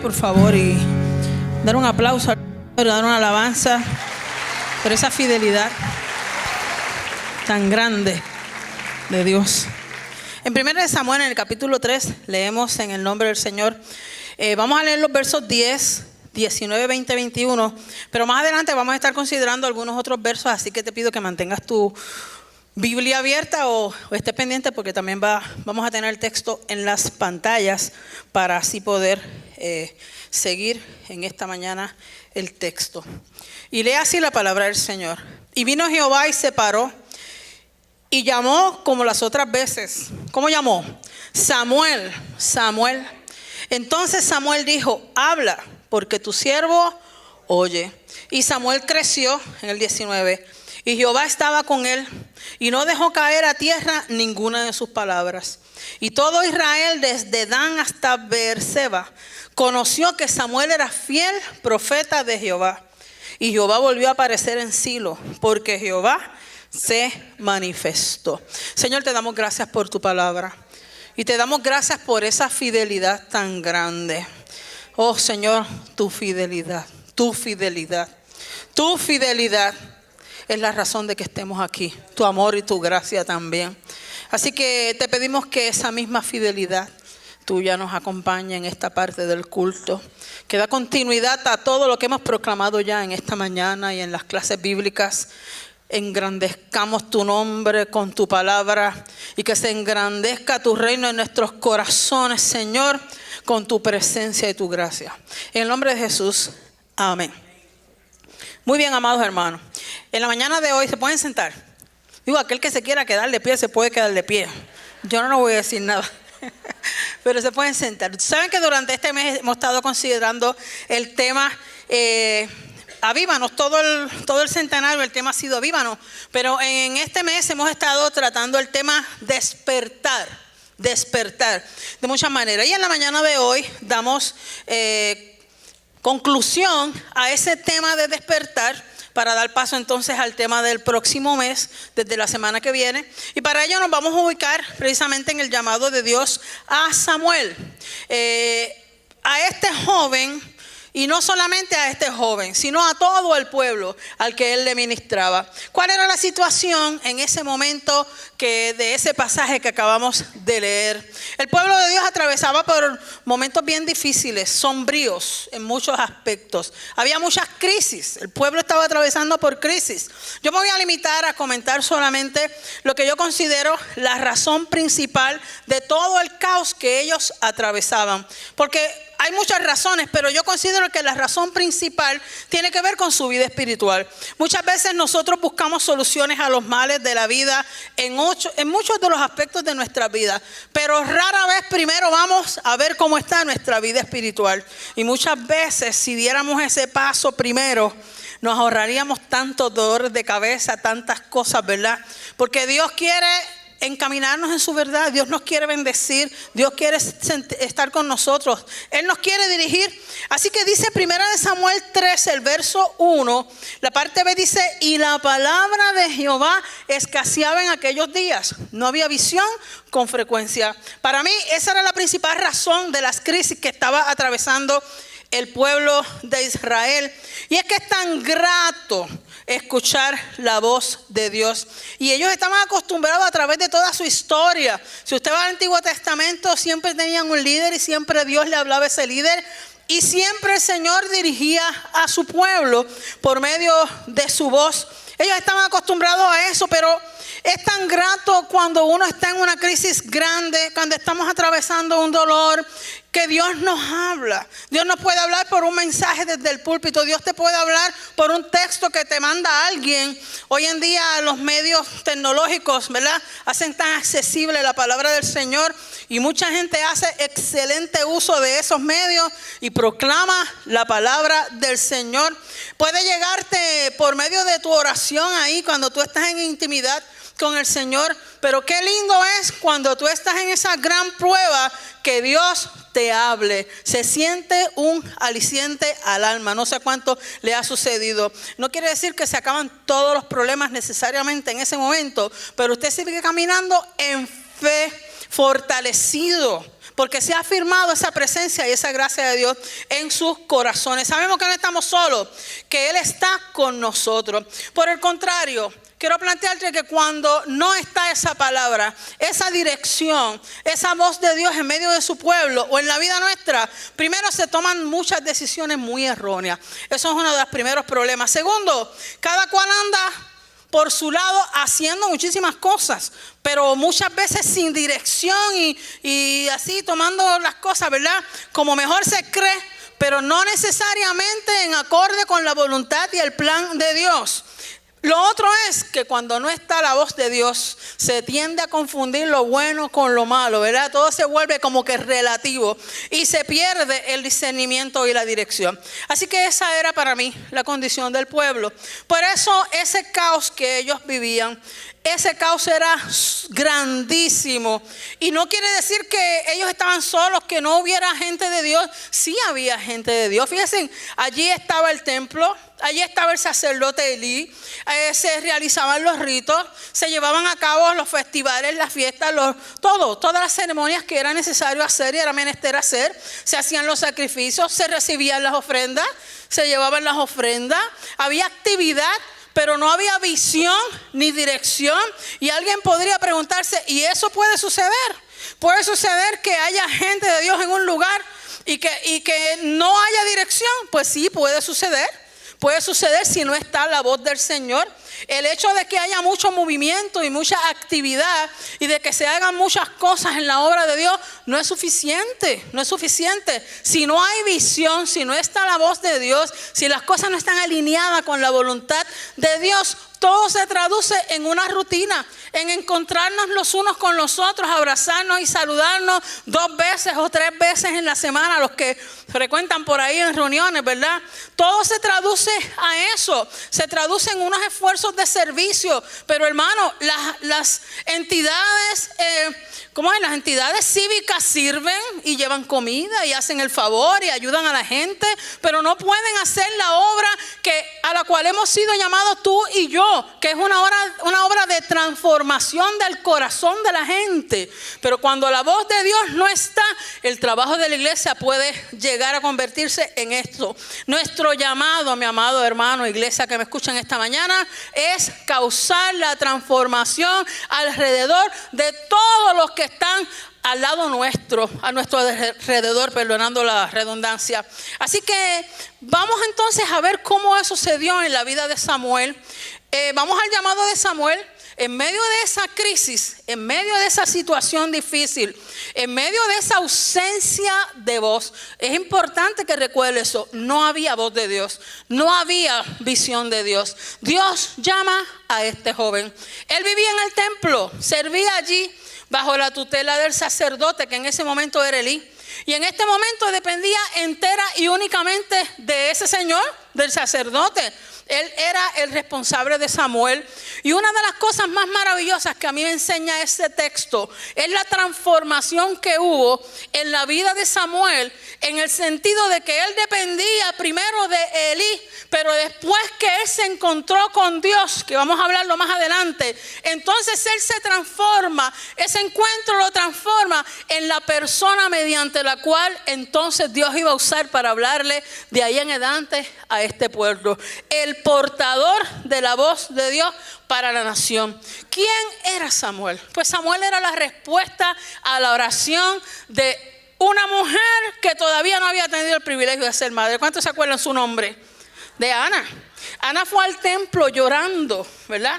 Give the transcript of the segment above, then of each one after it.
Por favor, y dar un aplauso, dar una alabanza por esa fidelidad tan grande de Dios. En 1 Samuel, en el capítulo 3, leemos en el nombre del Señor. Vamos a leer los versos 10, 19, 20, 21, pero más adelante vamos a estar considerando algunos otros versos, así que te pido que mantengas tu Biblia abierta o esté pendiente, porque también vamos a tener el texto en las pantallas para así poder seguir en esta mañana el texto. Y lee así la palabra del Señor. Y vino Jehová y se paró y llamó como las otras veces. ¿Cómo llamó? Samuel, Samuel. Entonces Samuel dijo: habla, porque tu siervo oye. Y Samuel creció, en el 19, y Jehová estaba con él, y no dejó caer a tierra ninguna de sus palabras. Y todo Israel, desde Dan hasta Beerseba, conoció que Samuel era fiel profeta de Jehová. Y Jehová volvió a aparecer en Silo, porque Jehová se manifestó. Señor, te damos gracias por tu palabra. Y te damos gracias por esa fidelidad tan grande. Oh Señor, tu fidelidad, tu fidelidad, tu fidelidad es la razón de que estemos aquí. Tu amor y tu gracia también. Así que te pedimos que esa misma fidelidad tuya nos acompañe en esta parte del culto, que da continuidad a todo lo que hemos proclamado ya en esta mañana y en las clases bíblicas. Engrandezcamos tu nombre con tu palabra y que se engrandezca tu reino en nuestros corazones, Señor, con tu presencia y tu gracia. En el nombre de Jesús, amén. Muy bien, amados hermanos. En la mañana de hoy se pueden sentar. Digo, aquel que se quiera quedar de pie se puede quedar de pie. Yo no voy a decir nada. Pero se pueden sentar. Saben que durante este mes hemos estado considerando el tema Avívanos, todo el centenario, el tema ha sido Avívanos. Pero en este mes hemos estado tratando el tema despertar de muchas maneras. Y en la mañana de hoy damos conclusión a ese tema de despertar, para dar paso entonces al tema del próximo mes, desde la semana que viene. Y para ello nos vamos a ubicar precisamente en el llamado de Dios a Samuel, a este joven. Y no solamente a este joven, sino a todo el pueblo al que él le ministraba. ¿Cuál era la situación en ese momento de ese pasaje que acabamos de leer? El pueblo de Dios atravesaba por momentos bien difíciles, sombríos en muchos aspectos. Había muchas crisis, el pueblo estaba atravesando por crisis. Yo me voy a limitar a comentar solamente lo que yo considero la razón principal de todo el caos que ellos atravesaban. Porque hay muchas razones, pero yo considero que la razón principal tiene que ver con su vida espiritual. Muchas veces nosotros buscamos soluciones a los males de la vida en muchos de los aspectos de nuestra vida, pero rara vez primero vamos a ver cómo está nuestra vida espiritual. Y muchas veces, si diéramos ese paso primero, nos ahorraríamos tantos dolores de cabeza, tantas cosas, ¿verdad? Porque Dios quiere encaminarnos en su verdad. Dios nos quiere bendecir. Dios quiere estar con nosotros. Él nos quiere dirigir. Así que dice 1 Samuel 13, el verso 1, la parte B dice: y la palabra de Jehová escaseaba en aquellos días. No había visión con frecuencia. Para mí esa era la principal razón de las crisis que estaba atravesando el pueblo de Israel. Y es que es tan grato escuchar la voz de Dios. Y ellos estaban acostumbrados a través de toda su historia. Si usted va al Antiguo Testamento, siempre tenían un líder y siempre Dios le hablaba a ese líder. Y siempre el Señor dirigía a su pueblo por medio de su voz. Ellos estaban acostumbrados a eso, pero es tan grato cuando uno está en una crisis grande, cuando estamos atravesando un dolor, que Dios nos habla. Dios nos puede hablar por un mensaje desde el púlpito. Dios te puede hablar por un texto que te manda alguien. Hoy en día los medios tecnológicos, ¿verdad?, hacen tan accesible la palabra del Señor. Y mucha gente hace excelente uso de esos medios y proclama la palabra del Señor. Puede llegarte por medio de tu oración ahí cuando tú estás en intimidad con el Señor. Pero qué lindo es cuando tú estás en esa gran prueba que Dios te hable. Se siente un aliciente al alma. No sé cuánto le ha sucedido. No quiere decir que se acaban todos los problemas necesariamente en ese momento, pero usted sigue caminando en fe, fortalecido, porque se ha afirmado esa presencia y esa gracia de Dios en sus corazones. Sabemos que no estamos solos, que Él está con nosotros. Por el contrario, quiero plantearte que cuando no está esa palabra, esa dirección, esa voz de Dios en medio de su pueblo o en la vida nuestra, primero se toman muchas decisiones muy erróneas. Eso es uno de los primeros problemas. Segundo, cada cual anda por su lado haciendo muchísimas cosas, pero muchas veces sin dirección y así tomando las cosas, ¿verdad?, como mejor se cree, pero no necesariamente en acorde con la voluntad y el plan de Dios. Lo otro es que cuando no está la voz de Dios, se tiende a confundir lo bueno con lo malo, ¿verdad? Todo se vuelve como que relativo y se pierde el discernimiento y la dirección. Así que esa era para mí la condición del pueblo. Por eso ese caos que ellos vivían, ese caos era grandísimo. Y no quiere decir que ellos estaban solos, que no hubiera gente de Dios. Sí había gente de Dios. Fíjense, allí estaba el templo. Allí estaba el sacerdote Elí, se realizaban los ritos, se llevaban a cabo los festivales, las fiestas, todas las ceremonias que era necesario hacer y era menester hacer. Se hacían los sacrificios, se recibían las ofrendas, se llevaban las ofrendas, había actividad, pero no había visión ni dirección. Y alguien podría preguntarse, ¿y eso puede suceder? ¿Puede suceder que haya gente de Dios en un lugar y que no haya dirección? Pues sí, puede suceder. Puede suceder si no está la voz del Señor. El hecho de que haya mucho movimiento y mucha actividad y de que se hagan muchas cosas en la obra de Dios no es suficiente, no es suficiente. Si no hay visión, si no está la voz de Dios, si las cosas no están alineadas con la voluntad de Dios, todo se traduce en una rutina, en encontrarnos los unos con los otros, abrazarnos y saludarnos 2 veces o 3 veces en la semana, los que frecuentan por ahí en reuniones, ¿verdad? Todo se traduce a eso, se traduce en unos esfuerzos de servicio. Pero hermano, las entidades, las entidades cívicas sirven y llevan comida y hacen el favor y ayudan a la gente, pero no pueden hacer la obra a la cual hemos sido llamados tú y yo, que es una obra de transformación del corazón de la gente. Pero cuando la voz de Dios no está, el trabajo de la iglesia puede llegar a convertirse en esto. Nuestro llamado, mi amado hermano, iglesia que me escuchan esta mañana, es causar la transformación alrededor de todos los que están al lado nuestro, a nuestro alrededor, perdonando la redundancia. Así que vamos entonces a ver cómo eso se dio en la vida de Samuel. Vamos al llamado de Samuel. En medio de esa crisis, en medio de esa situación difícil, en medio de esa ausencia de voz, es importante que recuerde eso. No había voz de Dios, no había visión de Dios. Dios llama a este joven. Él vivía en el templo, servía allí bajo la tutela del sacerdote, que en ese momento era Elí. Y en este momento dependía entera y únicamente de ese señor, del sacerdote. Él era el responsable de Samuel. Y una de las cosas más maravillosas que a mí me enseña este texto es la transformación que hubo en la vida de Samuel, en el sentido de que él dependía primero de Elí, pero después que él se encontró con Dios, que vamos a hablarlo más adelante, entonces él se transforma, ese encuentro lo transforma en la persona mediante la cual entonces Dios iba a usar para hablarle de ahí en adelante a este pueblo. El portador de la voz de Dios para la nación. ¿Quién era Samuel? Pues Samuel era la respuesta a la oración de una mujer que todavía no había tenido el privilegio de ser madre. ¿Cuántos se acuerdan su nombre? De Ana. Ana fue al templo llorando, ¿verdad?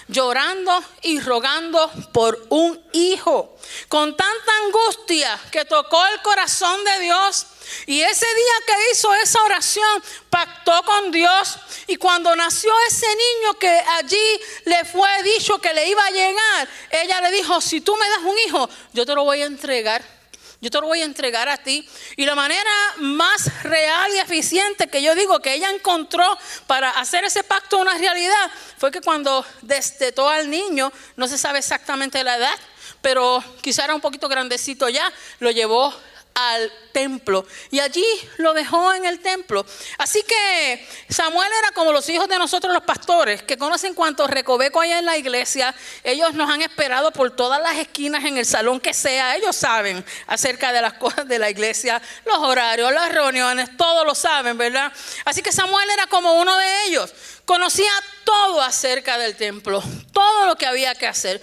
Llorando y rogando por un hijo, con tanta angustia que tocó el corazón de Dios. Y ese día que hizo esa oración, pactó con Dios. Y cuando nació ese niño que allí le fue dicho que le iba a llegar, ella le dijo: si tú me das un hijo, yo te lo voy a entregar. Yo te lo voy a entregar a ti. Y la manera más real y eficiente que yo digo que ella encontró para hacer ese pacto una realidad fue que cuando destetó al niño, no se sabe exactamente la edad, pero quizá era un poquito grandecito ya, lo llevó al templo y allí lo dejó en el templo. Así que Samuel era como los hijos de nosotros los pastores, que conocen cuantos recovecos hay en la iglesia. Ellos nos han esperado por todas las esquinas, en el salón que sea. Ellos saben acerca de las cosas de la iglesia, los horarios, las reuniones, todos lo saben, ¿verdad? Así que Samuel era como uno de ellos. Conocía todo acerca del templo, todo lo que había que hacer.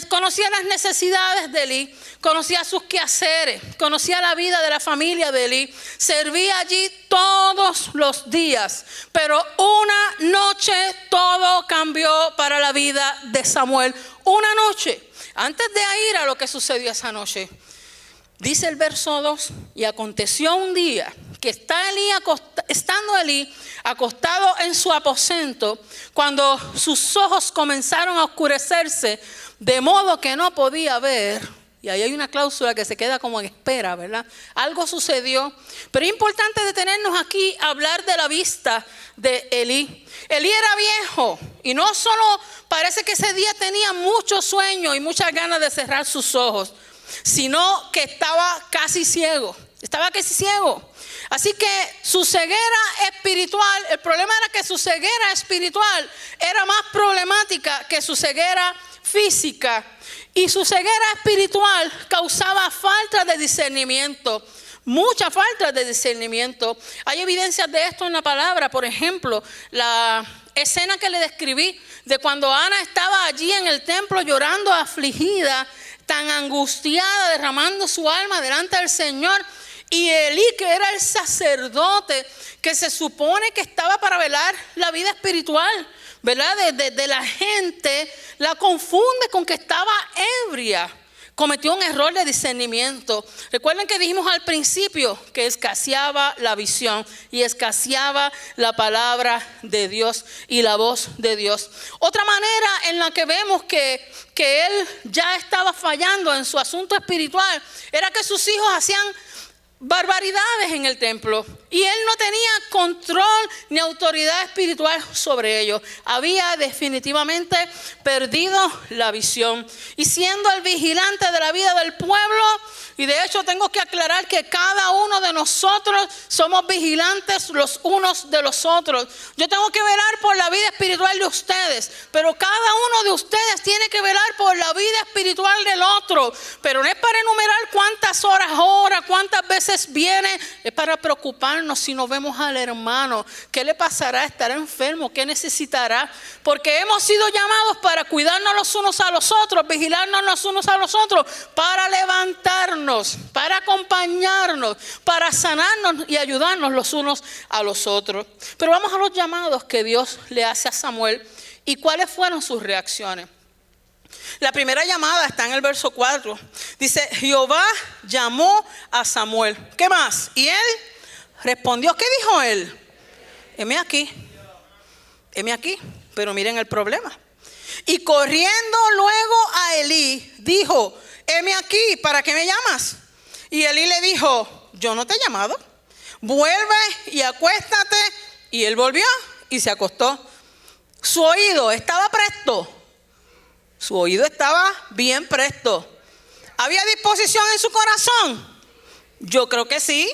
Conocía las necesidades de Elí, conocía sus quehaceres, conocía la vida de la familia de Elí. Servía allí todos los días. Pero una noche todo cambió para la vida de Samuel. Una noche. Antes de ir a lo que sucedió esa noche, dice el verso 2: y aconteció un día que estando Elí acostado en su aposento, cuando sus ojos comenzaron a oscurecerse, de modo que no podía ver. Y ahí hay una cláusula que se queda como en espera, ¿verdad? Algo sucedió. Pero es importante detenernos aquí a hablar de la vista de Elí. Elí era viejo y no solo parece que ese día tenía mucho sueño y muchas ganas de cerrar sus ojos, sino que estaba casi ciego. Estaba casi ciego. Así que su ceguera espiritual, el problema era que su ceguera espiritual era más problemática que su ceguera física. Y su ceguera espiritual causaba falta de discernimiento, mucha falta de discernimiento. Hay evidencias de esto en la palabra. Por ejemplo, la escena que le describí de cuando Ana estaba allí en el templo llorando, afligida, tan angustiada, derramando su alma delante del Señor. Y Elí, que era el sacerdote, que se supone que estaba para velar la vida espiritual, ¿verdad? De la gente, la confunde con que estaba ebria. Cometió un error de discernimiento. Recuerden que dijimos al principio que escaseaba la visión y escaseaba la palabra de Dios y la voz de Dios. Otra manera en la que vemos que él ya estaba fallando en su asunto espiritual era que sus hijos hacían barbaridades en el templo y él no tenía control ni autoridad espiritual sobre ellos. Había definitivamente perdido la visión y siendo el vigilante de la vida del pueblo. Y de hecho tengo que aclarar que cada uno de nosotros somos vigilantes los unos de los otros. Yo tengo que velar por la vida espiritual de ustedes, pero cada uno de ustedes tiene que velar por la vida espiritual del otro. Pero no es para enumerar cuántas horas ora, cuántas veces viene, es para preocuparnos si no vemos al hermano. ¿Qué le pasará? ¿Estará enfermo? ¿Qué necesitará? Porque hemos sido llamados para cuidarnos los unos a los otros, vigilarnos los unos a los otros, para levantarnos, para acompañarnos, para sanarnos y ayudarnos los unos a los otros. Pero vamos a los llamados que Dios le hace a Samuel y cuáles fueron sus reacciones. La primera llamada está en el verso 4. Dice: Jehová llamó a Samuel. ¿Qué más? Y él respondió. ¿Qué dijo él? Heme aquí. Heme aquí. Pero miren el problema. Y corriendo luego a Elí, dijo: heme aquí, ¿para qué me llamas? Y Elí le dijo: yo no te he llamado. Vuelve y acuéstate y él volvió y se acostó. Su oído estaba presto. Su oído estaba bien presto. ¿Había disposición en su corazón? Yo creo que sí,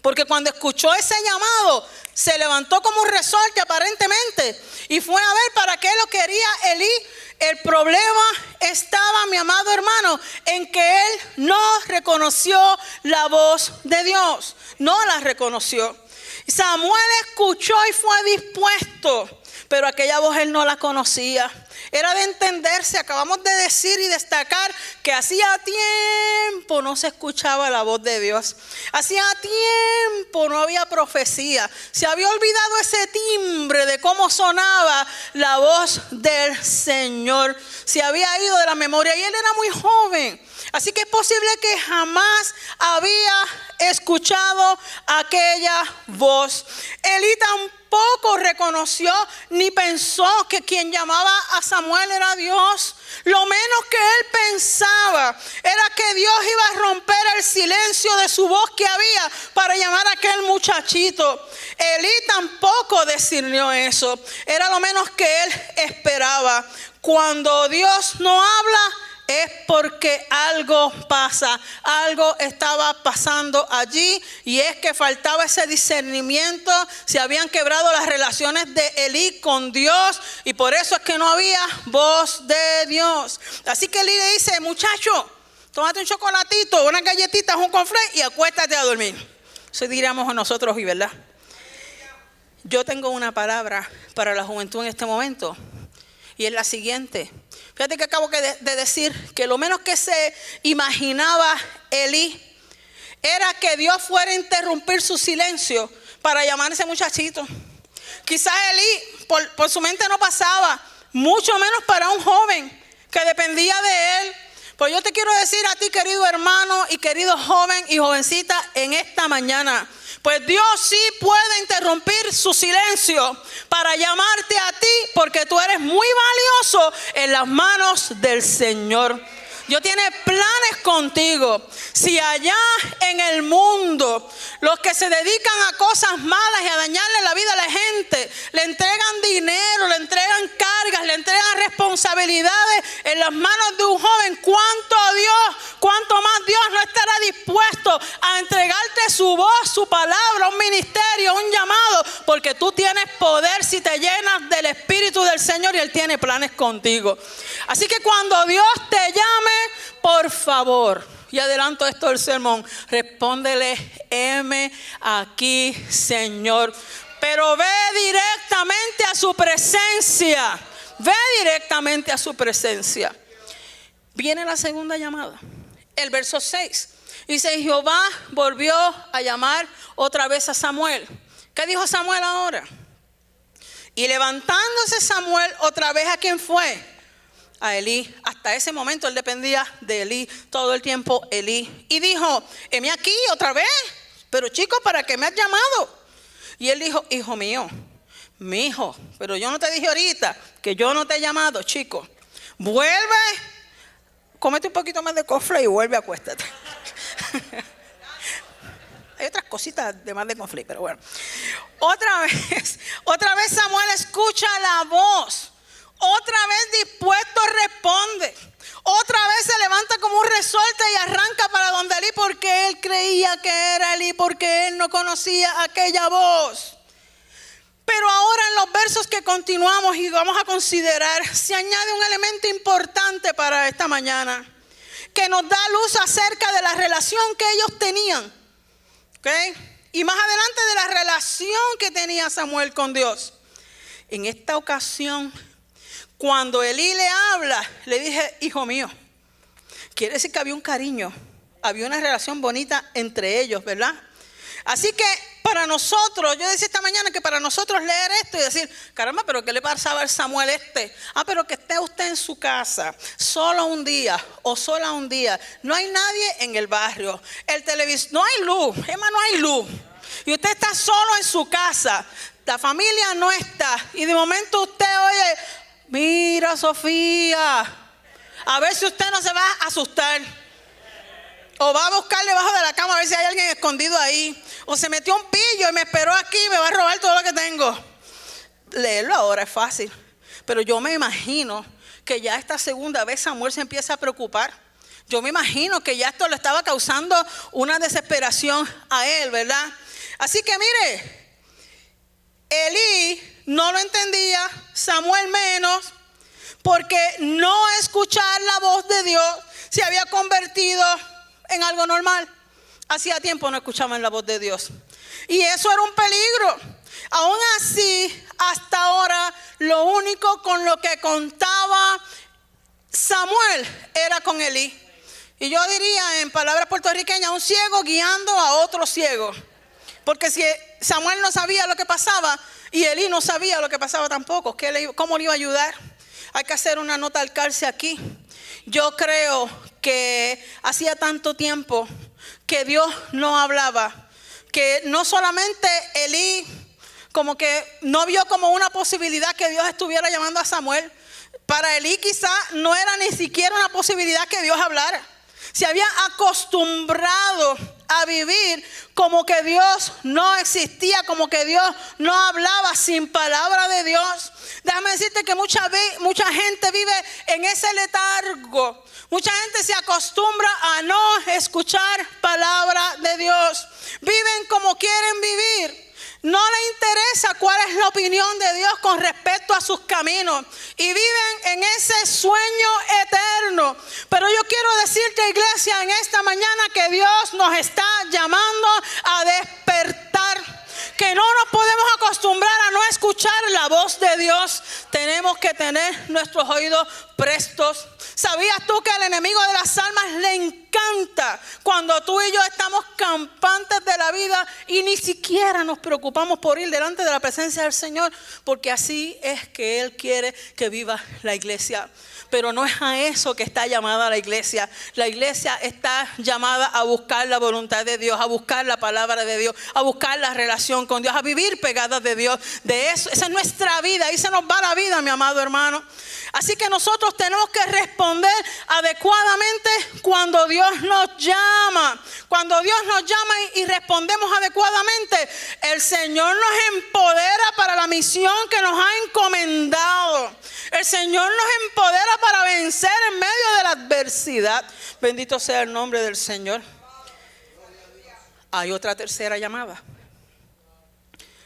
porque cuando escuchó ese llamado, se levantó como un resorte aparentemente y fue a ver para qué lo quería Elí. El problema estaba, mi amado hermano, en que él no reconoció la voz de Dios. No la reconoció. Samuel escuchó y fue dispuesto, pero aquella voz él no la conocía. Era de entenderse, acabamos de decir y destacar que hacía tiempo no se escuchaba la voz de Dios. Hacía tiempo no había profecía. Se había olvidado ese timbre de cómo sonaba la voz del Señor. Se había ido de la memoria y él era muy joven. Así que es posible que jamás había escuchado aquella voz. Elí tampoco reconoció ni pensó que quien llamaba a Samuel era Dios. Lo menos que él pensaba era que Dios iba a romper el silencio de su voz que había para llamar a aquel muchachito. Elí tampoco discernió eso. Era lo menos que él esperaba. Cuando Dios no habla, es porque algo pasa, algo estaba pasando allí, y es que faltaba ese discernimiento. Se habían quebrado las relaciones de Elí con Dios y por eso es que no había voz de Dios. Así que Elí le dice: muchacho, tómate un chocolatito, unas galletitas, un cornflake y acuéstate a dormir. Eso diríamos a nosotros hoy, ¿verdad? Yo tengo una palabra para la juventud en este momento y es la siguiente. Fíjate que acabo de decir que lo menos que se imaginaba Elí era que Dios fuera a interrumpir su silencio para llamar a ese muchachito. Quizás Elí por su mente no pasaba, mucho menos para un joven que dependía de él. Pues yo te quiero decir a ti, querido hermano y querido joven y jovencita, en esta mañana, pues Dios sí puede interrumpir su silencio para llamarte a ti, porque tú eres muy valioso en las manos del Señor. Dios tiene planes contigo. Si allá en el mundo los que se dedican a cosas malas y a dañarle la vida a la gente le entregan dinero, le entregan cargas, le entregan responsabilidades en las manos de un joven, cuánto más Dios no estará dispuesto a entregarte su voz, su palabra, un ministerio, un llamado, porque tú tienes poder si te llenas del Espíritu del Señor y Él tiene planes contigo. Así que cuando Dios te llame, por favor, y adelanto esto del sermón, respóndele: heme aquí, Señor. Pero ve directamente a su presencia. Ve directamente a su presencia. Viene la segunda llamada. El verso 6. Dice: Jehová volvió a llamar otra vez a Samuel. ¿Qué dijo Samuel ahora? Y levantándose Samuel otra vez, ¿a quién fue? A Elí. Hasta ese momento él dependía de Elí todo el tiempo. Elí. Y dijo: heme aquí otra vez. Pero chico, ¿para qué me has llamado? Y él dijo: hijo mío, mi hijo, pero yo no te dije ahorita que yo no te he llamado, chico. Vuelve, cómete un poquito más de cornflake y vuelve, acuéstate. Hay otras cositas de más de cornflake, pero bueno. Otra vez Samuel escucha la voz. Otra vez dispuesto responde. Otra vez se levanta como un resorte y arranca para donde Elí, porque él creía que era Elí, porque él no conocía aquella voz. Pero ahora en los versos que continuamos y vamos a considerar, se añade un elemento importante para esta mañana, que nos da luz acerca de la relación que ellos tenían. ¿Okay? Y más adelante de la relación que tenía Samuel con Dios. En esta ocasión, cuando Elí le habla, le dije: hijo mío. Quiere decir que había un cariño, había una relación bonita entre ellos, ¿verdad? Así que para nosotros, yo decía esta mañana que para nosotros leer esto y decir: caramba, pero ¿qué le pasaba al Samuel este? Pero que esté usted en su casa, solo un día o sola un día. No hay nadie en el barrio. El televisor, no hay luz, no hay luz. Y usted está solo en su casa. La familia no está. Y de momento usted oye: mira, Sofía, a ver si usted no se va a asustar. O va a buscar debajo de la cama a ver si hay alguien escondido ahí. O se metió un pillo y me esperó aquí y me va a robar todo lo que tengo. Leerlo ahora es fácil. Pero yo me imagino que ya esta segunda vez Samuel se empieza a preocupar. Yo me imagino que ya esto le estaba causando una desesperación a él, ¿verdad? Así que mire, Elí no lo entendía, Samuel menos, porque no escuchar la voz de Dios se había convertido en algo normal. Hacía tiempo no escuchaban la voz de Dios. Y eso era un peligro. Aún así, hasta ahora, lo único con lo que contaba Samuel era con Elí. Y yo diría en palabras puertorriqueñas, un ciego guiando a otro ciego. Porque si Samuel no sabía lo que pasaba y Elí no sabía lo que pasaba tampoco, ¿cómo le iba a ayudar? Hay que hacer una nota al calce aquí. Yo creo que hacía tanto tiempo que Dios no hablaba, que no solamente Elí como que no vio como una posibilidad que Dios estuviera llamando a Samuel. Para Elí quizá no era ni siquiera una posibilidad que Dios hablara. Se había acostumbrado a vivir como que Dios no existía, como que Dios no hablaba, sin palabra de Dios. Déjame decirte que mucha gente vive en ese letargo. Mucha gente se acostumbra a no escuchar palabra de Dios. Viven como quieren vivir. No le interesa cuál es la opinión de Dios con respecto a sus caminos. Y viven en ese sueño eterno. Pero yo quiero decirte, iglesia, en esta mañana que Dios nos está llamando a despertar. Que no nos podemos acostumbrar a no escuchar la voz de Dios. Tenemos que tener nuestros oídos prestos. ¿Sabías tú que al enemigo de las almas le encanta cuando tú y yo estamos campantes de la vida y ni siquiera nos preocupamos por ir delante de la presencia del Señor? Porque así es que Él quiere que viva la iglesia. Pero no es a eso que está llamada la iglesia. La iglesia está llamada a buscar la voluntad de Dios, a buscar la palabra de Dios, a buscar la relación con Dios, a vivir pegadas de Dios. De eso, esa es nuestra vida, ahí se nos va la vida, mi amado hermano. Así que nosotros tenemos que responder adecuadamente cuando Dios nos llama. Cuando Dios nos llama y respondemos adecuadamente, el Señor nos empodera para la misión que nos ha encomendado. El Señor nos empodera para vencer en medio de la adversidad. Bendito sea el nombre del Señor. Hay otra tercera llamada.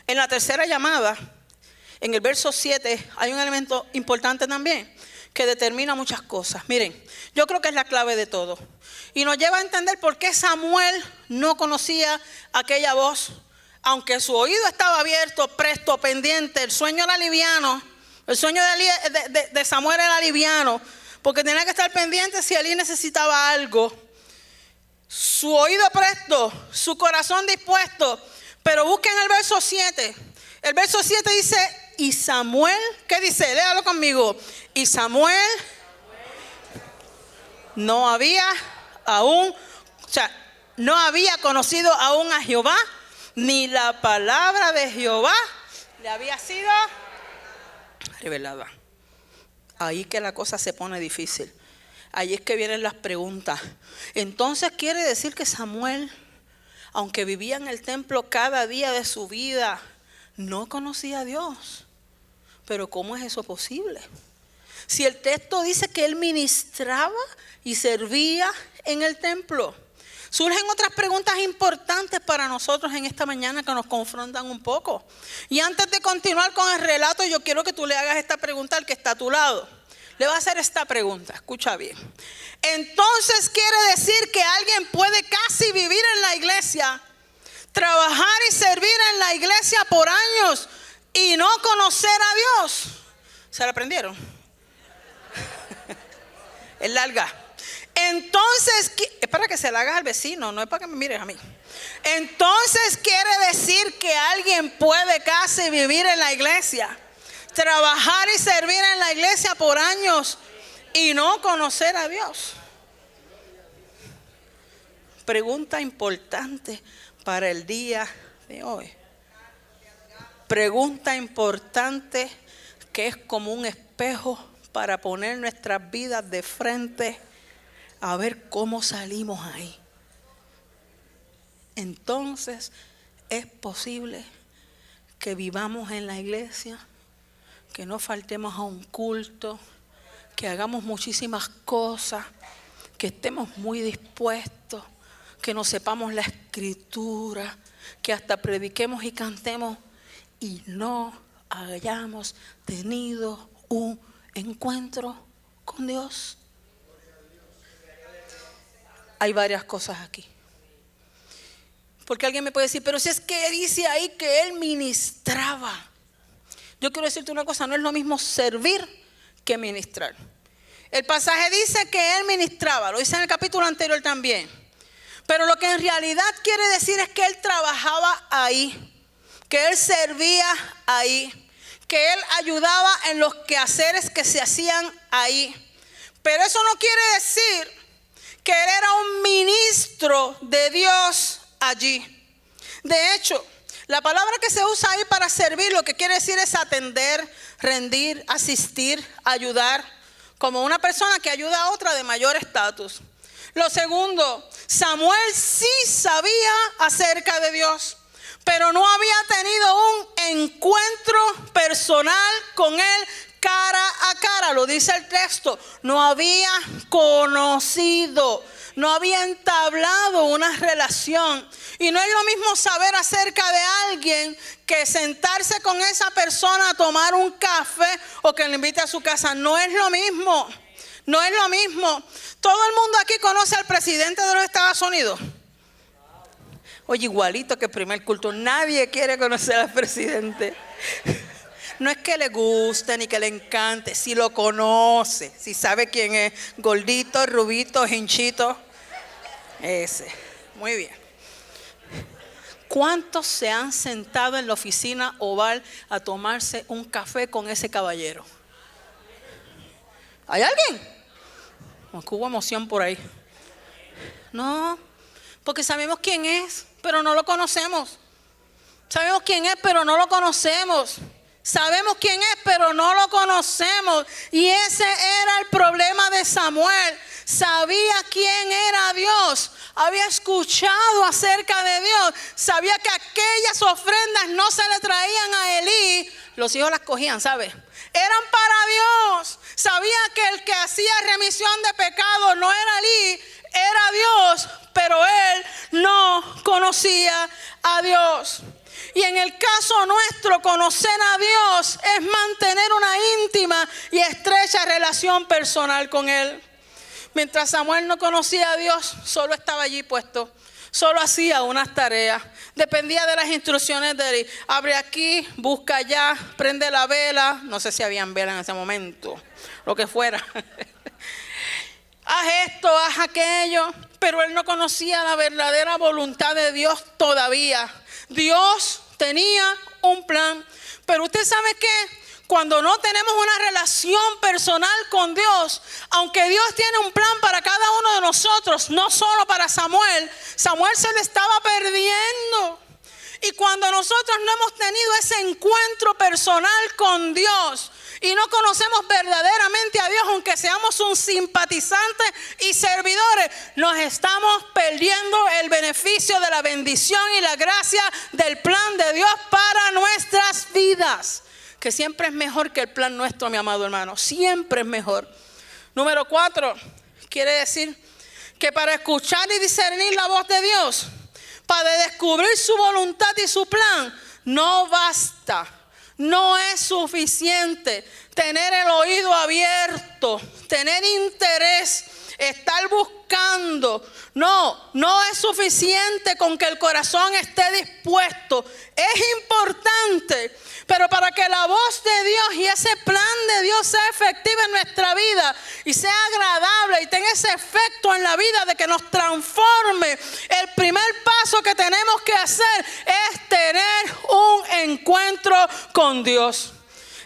En la tercera llamada, en el verso 7, hay un elemento importante también que determina muchas cosas. Miren, yo creo que es la clave de todo. Y nos lleva a entender por qué Samuel no conocía aquella voz. Aunque su oído estaba abierto, presto, pendiente, el sueño era liviano. El sueño de Samuel era liviano, porque tenía que estar pendiente si Elí necesitaba algo. Su oído presto, su corazón dispuesto. Pero busquen el verso 7. El verso 7 dice, y Samuel, ¿qué dice? Léalo conmigo. Y Samuel no había conocido aún a Jehová, ni la palabra de Jehová le había sido revelada. Ahí que la cosa se pone difícil. Ahí es que vienen las preguntas. Entonces quiere decir que Samuel, aunque vivía en el templo cada día de su vida, no conocía a Dios. Pero ¿cómo es eso posible? Si el texto dice que él ministraba y servía en el templo. Surgen otras preguntas importantes para nosotros en esta mañana que nos confrontan un poco. Y antes de continuar con el relato, yo quiero que tú le hagas esta pregunta al que está a tu lado. Le va a hacer esta pregunta, escucha bien. Entonces quiere decir que alguien puede casi vivir en la iglesia, trabajar y servir en la iglesia por años y no conocer a Dios. ¿Se la aprendieron? Es larga. Entonces, es para que se la hagas al vecino, no es para que me mires a mí. Entonces quiere decir que alguien puede casi vivir en la iglesia, trabajar y servir en la iglesia por años y no conocer a Dios. Pregunta importante para el día de hoy. Pregunta importante que es como un espejo para poner nuestras vidas de frente a ver cómo salimos ahí. Entonces es posible que vivamos en la iglesia, que no faltemos a un culto, que hagamos muchísimas cosas, que estemos muy dispuestos, que nos sepamos la escritura, que hasta prediquemos y cantemos y no hayamos tenido un encuentro con Dios? Hay varias cosas aquí. Porque alguien me puede decir, pero si es que dice ahí que él ministraba. Yo quiero decirte una cosa, no es lo mismo servir que ministrar. El pasaje dice que él ministraba, lo dice en el capítulo anterior también. Pero lo que en realidad quiere decir es que él trabajaba ahí, que él servía ahí, que él ayudaba en los quehaceres que se hacían ahí. Pero eso no quiere decir que él era un ministro de Dios allí. De hecho, la palabra que se usa ahí para servir lo que quiere decir es atender, rendir, asistir, ayudar, como una persona que ayuda a otra de mayor estatus. Lo segundo, Samuel sí sabía acerca de Dios, pero no había tenido un encuentro personal con él cara a cara. Lo dice el texto, no había conocido, no había entablado una relación. Y no es lo mismo saber acerca de alguien que sentarse con esa persona a tomar un café o que le invite a su casa. No es lo mismo, no es lo mismo. Todo el mundo aquí conoce al presidente de los Estados Unidos. Oye, igualito que el primer culto, nadie quiere conocer al presidente. No es que le guste ni que le encante, si lo conoce, si sabe quién es, gordito, rubito, hinchito, ese. Muy bien. ¿Cuántos se han sentado en la oficina oval a tomarse un café con ese caballero? ¿Hay alguien? Aunque hubo emoción por ahí. No, porque sabemos quién es, pero no lo conocemos. Sabemos quién es, pero no lo conocemos. Sabemos quién es, pero no lo conocemos. Y ese era el problema de Samuel. Sabía quién era Dios. Había escuchado acerca de Dios. Sabía que aquellas ofrendas no se le traían a Elí. Los hijos las cogían, ¿sabes? Eran para Dios. Sabía que el que hacía remisión de pecado no era Elí, era Dios. Pero él no conocía a Dios. Y en el caso nuestro, conocer a Dios es mantener una íntima y estrecha relación personal con Él. Mientras Samuel no conocía a Dios, solo estaba allí puesto. Solo hacía unas tareas. Dependía de las instrucciones de Él. Abre aquí, busca allá, prende la vela. No sé si habían velas en ese momento. Lo que fuera. Haz esto, haz aquello. Pero él no conocía la verdadera voluntad de Dios todavía. Dios tenía un plan. Pero usted sabe que cuando no tenemos una relación personal con Dios, aunque Dios tiene un plan para cada uno de nosotros, no solo para Samuel, Samuel se le estaba perdiendo. Y cuando nosotros no hemos tenido ese encuentro personal con Dios y no conocemos verdaderamente a Dios, aunque seamos un simpatizante y servidores, nos estamos perdiendo el beneficio de la bendición y la gracia del plan de Dios para nuestras vidas, que siempre es mejor que el plan nuestro, mi amado hermano, siempre es mejor. Número 4, quiere decir que para escuchar y discernir la voz de Dios, para descubrir su voluntad y su plan, no basta, no es suficiente tener el oído abierto, tener interés, estar buscando. No es suficiente con que el corazón esté dispuesto. Es importante, pero para que la voz de Dios y ese plan de Dios sea efectivo en nuestra vida y sea agradable y tenga ese efecto en la vida de que nos transforme, el primer paso que tenemos que hacer es tener un encuentro con Dios.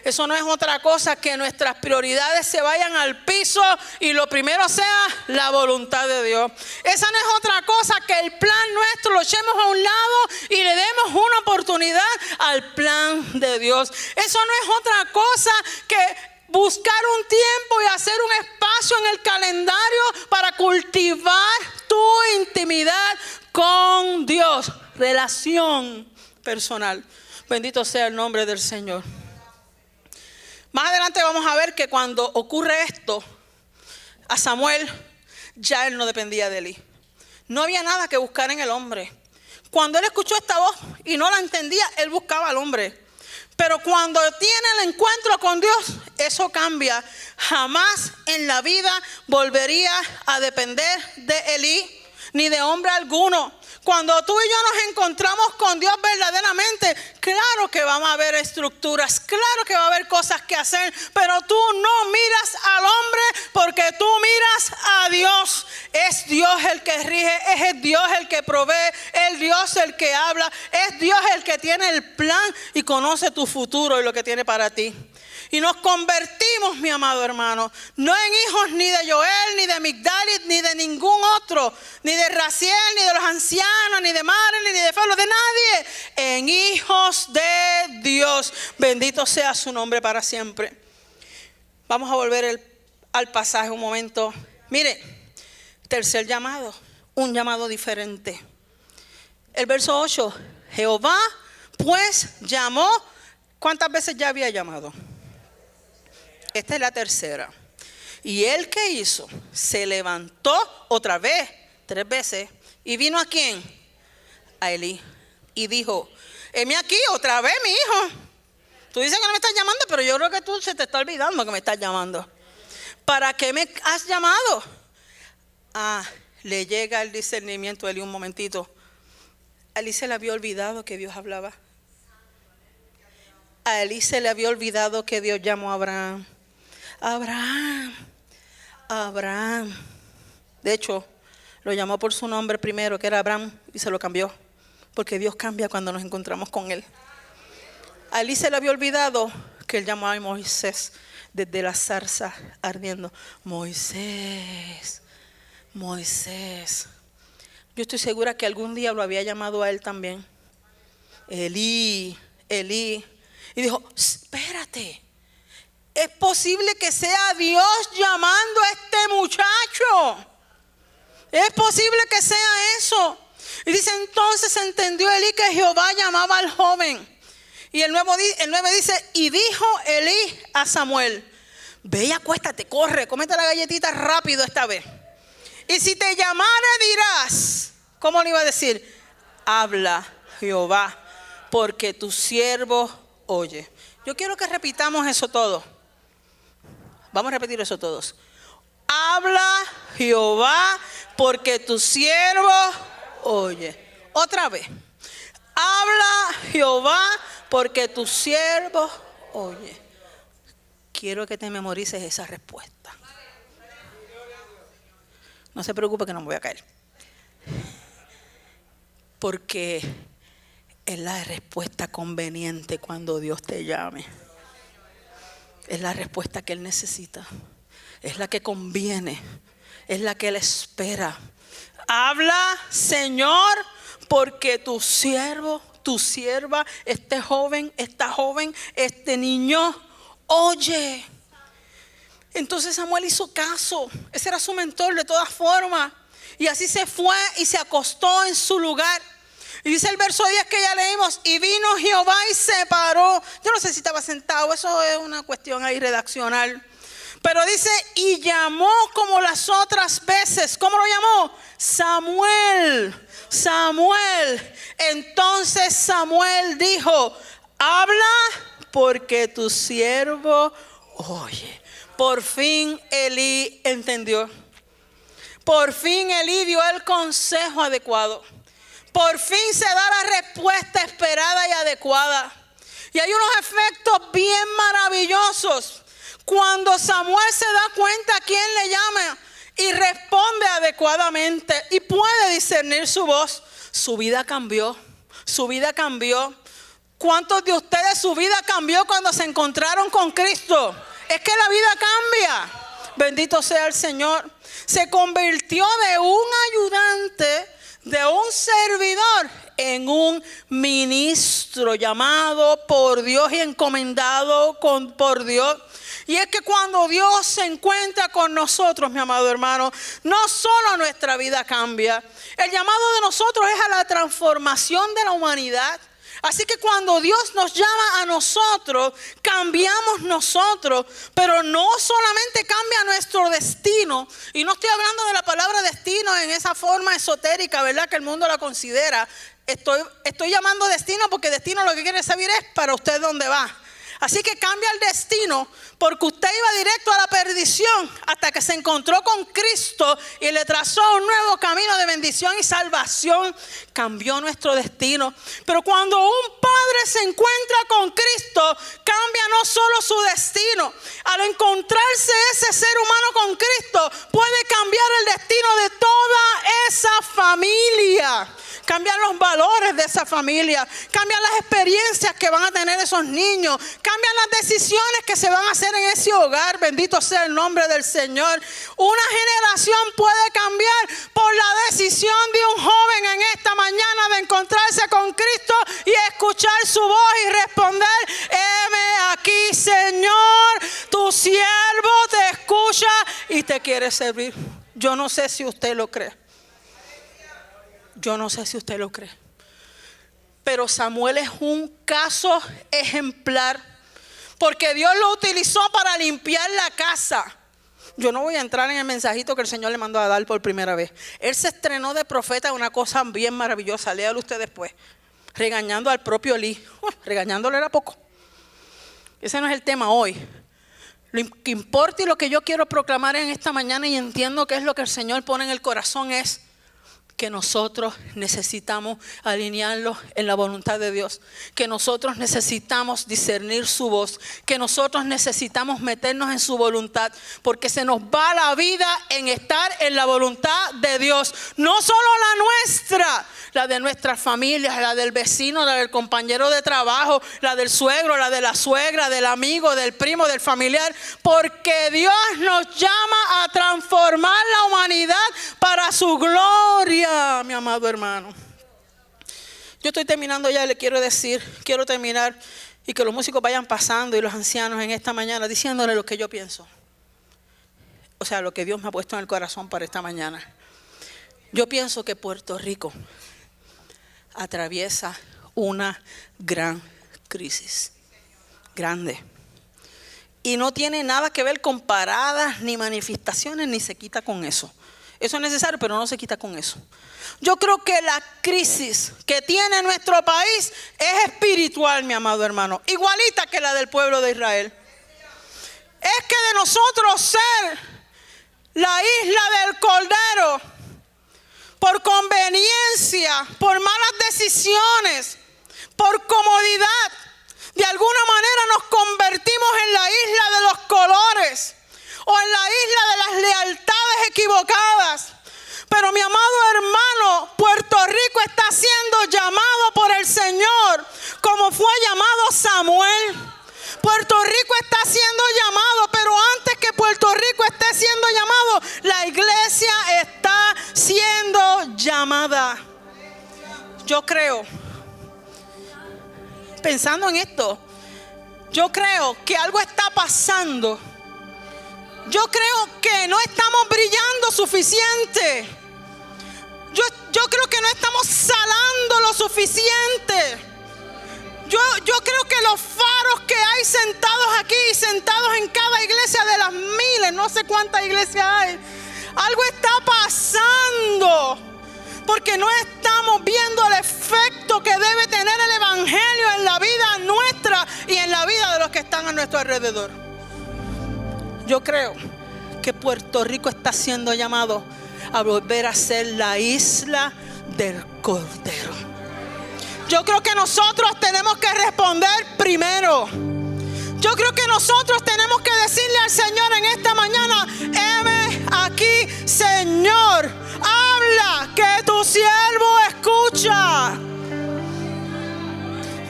Eso no es otra cosa que nuestras prioridades se vayan al piso y lo primero sea la voluntad de Dios. Esa no es otra cosa que el plan nuestro lo echemos a un lado y le demos una oportunidad al plan de Dios. Eso no es otra cosa que buscar un tiempo y hacer un espacio en el calendario para cultivar tu intimidad con Dios. Relación. personal. Bendito sea el nombre del Señor. Más adelante vamos a ver que cuando ocurre esto, a Samuel ya él no dependía de Elí. No había nada que buscar en el hombre. Cuando él escuchó esta voz y no la entendía, él buscaba al hombre. Pero cuando tiene el encuentro con Dios, eso cambia. Jamás en la vida volvería a depender de Elí ni de hombre alguno. Cuando tú y yo nos encontramos con Dios verdaderamente, claro que vamos a ver estructuras, claro que va a haber cosas que hacer, pero tú no miras al hombre porque tú miras a Dios. Es Dios el que rige, es Dios el que provee, es Dios el que habla, es Dios el que tiene el plan y conoce tu futuro y lo que tiene para ti. Y nos convertimos, mi amado hermano, no en hijos ni de Joel, ni de Migdalit, ni de ningún otro, ni de Raciel, ni de los ancianos, ni de Maren, ni de Felo, de nadie, en hijos de Dios. Bendito sea su nombre para siempre. Vamos a volver al pasaje un momento. Mire, tercer llamado, un llamado diferente. El verso 8, Jehová pues llamó. ¿Cuántas veces ya había llamado? Esta es la tercera. Y él, ¿qué hizo? Se levantó otra vez, 3 veces. ¿Y vino a quién? A Elí. Y dijo, heme aquí otra vez, mi hijo. Tú dices que no me estás llamando, pero yo creo que tú se te está olvidando que me estás llamando. ¿Para qué me has llamado? Le llega el discernimiento a Elí un momentito. A Elí se le había olvidado que Dios hablaba. A Elí se le había olvidado que Dios llamó a Abraham. Abraham. De hecho, lo llamó por su nombre primero, que era Abraham, y se lo cambió. Porque Dios cambia cuando nos encontramos con Él. A Elí se le había olvidado que Él llamó a Moisés desde la zarza ardiendo. Moisés. Yo estoy segura que algún día lo había llamado a él también. Elí. Y dijo, espérate. Es posible que sea Dios llamando a este muchacho. Es posible que sea eso. Y dice, entonces entendió Elí que Jehová llamaba al joven. Y el 9 dice, y dijo Elí a Samuel, ve y acuéstate, corre, cómete la galletita rápido esta vez. Y si te llamare dirás, ¿cómo le iba a decir? Habla Jehová, porque tu siervo oye. Yo quiero que repitamos eso todo. Vamos a repetir eso todos. Habla Jehová, porque tu siervo oye. Otra vez. Habla Jehová, porque tu siervo oye. Quiero que te memorices esa respuesta. No se preocupe que no me voy a caer. Porque es la respuesta conveniente cuando Dios te llame. Es la respuesta que Él necesita. Es la que conviene. Es la que Él espera. Habla, Señor, porque tu siervo, tu sierva, este joven, esta joven, este niño, oye. Entonces Samuel hizo caso. Ese era su mentor de todas formas. Y así se fue y se acostó en su lugar. Y dice el verso 10 que ya leímos, y vino Jehová y se paró. Yo no sé si estaba sentado, eso es una cuestión ahí redaccional. Pero dice, y llamó como las otras veces. ¿Cómo lo llamó? Samuel. Entonces Samuel dijo, habla porque tu siervo oye. Por fin Elí entendió. Por fin Elí dio el consejo adecuado. Por fin se da la respuesta esperada y adecuada. Y hay unos efectos bien maravillosos. Cuando Samuel se da cuenta a quién le llama y responde adecuadamente y puede discernir su voz, su vida cambió. Su vida cambió. ¿Cuántos de ustedes su vida cambió cuando se encontraron con Cristo? Es que la vida cambia. Bendito sea el Señor. Se convirtió de un ayudante, de un servidor, en un ministro llamado por Dios y encomendado por Dios. Y es que cuando Dios se encuentra con nosotros, mi amado hermano, no solo nuestra vida cambia. El llamado de nosotros es a la transformación de la humanidad, Así que cuando Dios nos llama a nosotros, cambiamos nosotros, pero no solamente cambia nuestro destino. Y no estoy hablando de la palabra destino en esa forma esotérica, ¿verdad? Que el mundo la considera. Estoy llamando destino porque destino lo que quiere saber es para usted dónde va. Así que cambia el destino porque usted iba directo a la perdición hasta que se encontró con Cristo y le trazó un nuevo camino de bendición y salvación. Cambió nuestro destino. Pero cuando un padre se encuentra con Cristo, cambia no solo su destino. Al encontrarse ese ser humano con Cristo, puede cambiar el destino de toda esa familia. Cambian los valores de esa familia, cambian las experiencias que van a tener esos niños, cambian las decisiones que se van a hacer en ese hogar. Bendito sea el nombre del Señor. Una generación puede cambiar por la decisión de un joven en esta mañana de encontrarse con Cristo y escuchar su voz y responder: heme aquí, Señor, tu siervo te escucha y te quiere servir. Yo no sé si usted lo cree. Yo no sé si usted lo cree. Pero Samuel es un caso ejemplar, porque Dios lo utilizó para limpiar la casa. Yo no voy a entrar en el mensajito que el Señor le mandó a dar por primera vez. Él se estrenó de profeta, una cosa bien maravillosa. Léalo usted después. Regañando al propio Elí. Regañándole era poco. Ese no es el tema hoy. Lo que importa y lo que yo quiero proclamar en esta mañana, y entiendo que es lo que el Señor pone en el corazón, es que nosotros necesitamos alinearlo en la voluntad de Dios, que nosotros necesitamos discernir su voz, que nosotros necesitamos meternos en su voluntad, porque se nos va la vida en estar en la voluntad de Dios, no solo la nuestra, la de nuestras familias, la del vecino, la del compañero de trabajo, la del suegro, la de la suegra, del amigo, del primo, del familiar, porque Dios nos llama a transformar la humanidad para su gloria. Mi amado hermano, yo estoy terminando ya. Le quiero terminar y que los músicos vayan pasando y los ancianos en esta mañana diciéndole lo que yo pienso, o sea, lo que Dios me ha puesto en el corazón para esta mañana. Yo pienso que Puerto Rico atraviesa una gran crisis, grande, y no tiene nada que ver con paradas ni manifestaciones, ni se quita con eso. Eso es necesario, pero no se quita con eso. Yo creo que la crisis que tiene nuestro país es espiritual, mi amado hermano, igualita que la del pueblo de Israel. Es que de nosotros ser la isla del Cordero, por conveniencia, por malas decisiones, por comodidad, de alguna manera nos convertimos en la isla de los colores, o en la isla de las lealtades equivocadas. Pero mi amado hermano, Puerto Rico está siendo llamado por el Señor como fue llamado Samuel. Puerto Rico está siendo llamado, pero antes que Puerto Rico esté siendo llamado, la iglesia está siendo llamada. Yo creo, pensando en esto, yo creo que algo está pasando. Yo creo que no estamos brillando suficiente. Yo creo que no estamos salando lo suficiente. Yo creo que los faros que hay sentados aquí, sentados en cada iglesia de las miles, no sé cuántas iglesias hay, algo está pasando, porque no estamos viendo el efecto que debe tener el evangelio en la vida nuestra y en la vida de los que están a nuestro alrededor. Yo creo que Puerto Rico está siendo llamado a volver a ser la isla del Cordero. Yo creo que nosotros tenemos que responder primero. Yo creo que nosotros tenemos que decirle al Señor en esta mañana: heme aquí, Señor, habla, que tu siervo escucha.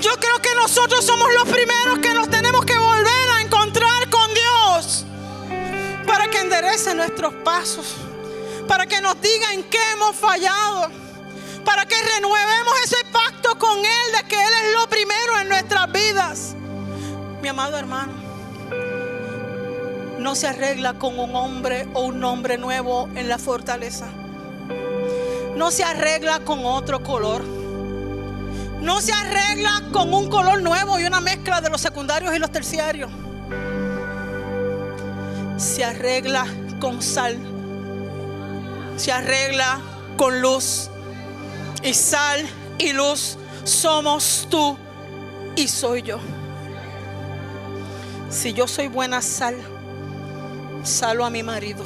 Yo creo que nosotros somos los primeros que nos tenemos que volver a encontrar con Dios, para que enderece nuestros pasos, para que nos diga en qué hemos fallado, para que renuevemos ese pacto con Él de que Él es lo primero en nuestras vidas. Mi amado hermano, no se arregla con un hombre o un nombre nuevo en la fortaleza. No se arregla con otro color. no se arregla con un color nuevo y una mezcla de los secundarios y los terciarios. Se arregla con sal. Se arregla con luz. Y sal y luz somos tú y soy yo. Si yo soy buena sal, salo a mi marido.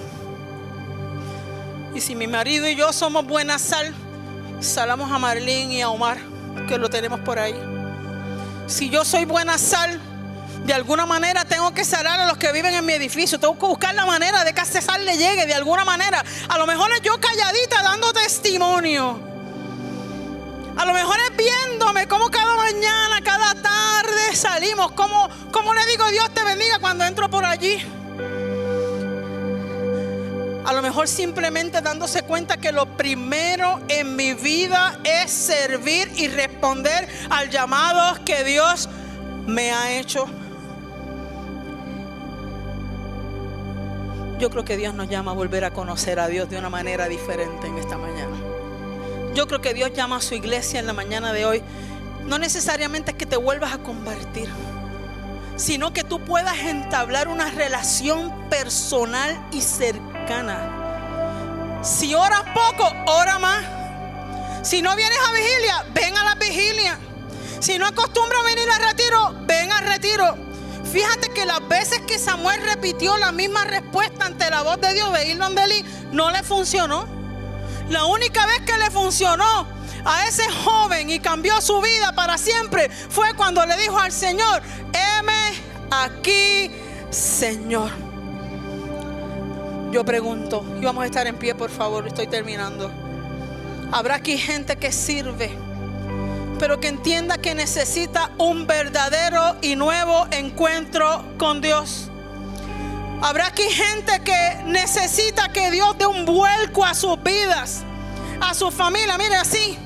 Y si mi marido y yo somos buena sal, salamos a Marlene y a Omar, que lo tenemos por ahí. Si yo soy buena sal, de alguna manera tengo que salar a los que viven en mi edificio. Tengo que buscar la manera de que esa sal le llegue de alguna manera. A lo mejor es yo calladita dando testimonio. A lo mejor es viéndome cómo cada mañana, cada tarde salimos. Cómo le digo Dios te bendiga cuando entro por allí. A lo mejor simplemente dándose cuenta que lo primero en mi vida es servir y responder al llamado que Dios me ha hecho. Yo creo que Dios nos llama a volver a conocer a Dios de una manera diferente en esta mañana. Yo creo que Dios llama a su iglesia en la mañana de hoy. No necesariamente es que te vuelvas a convertir, sino que tú puedas entablar una relación personal y cercana. Si oras poco, ora más. Si no vienes a vigilia, ven a la vigilia. Si no acostumbras a venir al retiro, ven al retiro. Fíjate que las veces que Samuel repitió la misma respuesta ante la voz de Dios de ir donde Elí, no le funcionó. La única vez que le funcionó a ese joven y cambió su vida para siempre fue cuando le dijo al Señor: heme aquí, Señor. Yo pregunto, y vamos a estar en pie, por favor, estoy terminando. Habrá aquí gente que sirve, pero que entienda que necesita un verdadero y nuevo encuentro con Dios. Habrá aquí gente que necesita que Dios dé un vuelco a sus vidas, a su familia. Mire, así,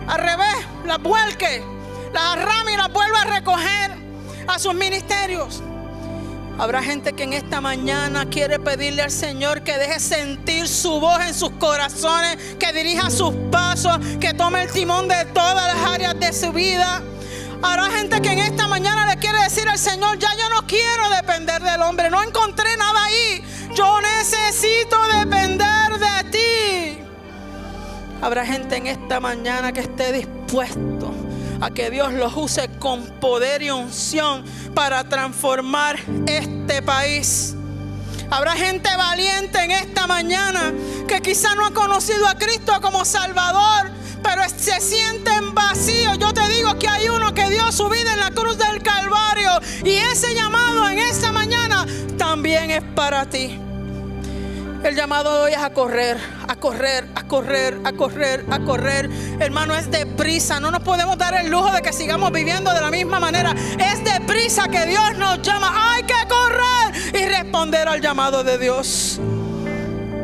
al revés, las vuelque, las arrame y las vuelva a recoger a sus ministerios. Habrá gente que en esta mañana quiere pedirle al Señor que deje sentir su voz en sus corazones, que dirija sus pasos, que tome el timón de todas las áreas de su vida. Habrá gente que en esta mañana le quiere decir al Señor: ya yo no quiero depender del hombre, no encontré nada ahí, yo necesito depender de ti. Habrá gente en esta mañana que esté dispuesto a que Dios los use con poder y unción para transformar este país. Habrá gente valiente en esta mañana que quizá no ha conocido a Cristo como Salvador, pero se sienten vacíos. Yo te digo que hay uno que dio su vida en la cruz del Calvario, y ese llamado en esta mañana también es para ti. El llamado de hoy es a correr, a correr, a correr, a correr, a correr. Hermano, es deprisa. No nos podemos dar el lujo de que sigamos viviendo de la misma manera. Es deprisa que Dios nos llama. Hay que correr y responder al llamado de Dios.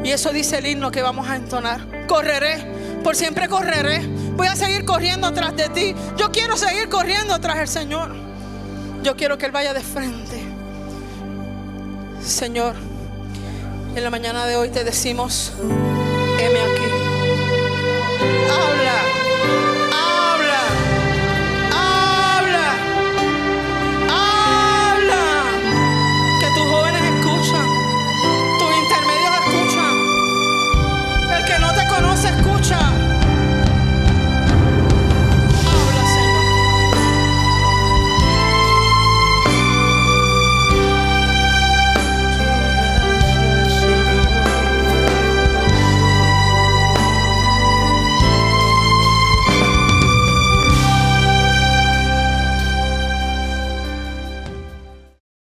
Y eso dice el himno que vamos a entonar. Correré, por siempre correré. Voy a seguir corriendo tras de ti. Yo quiero seguir corriendo tras el Señor. Yo quiero que Él vaya de frente. Señor, en la mañana de hoy te decimos: heme aquí. Habla.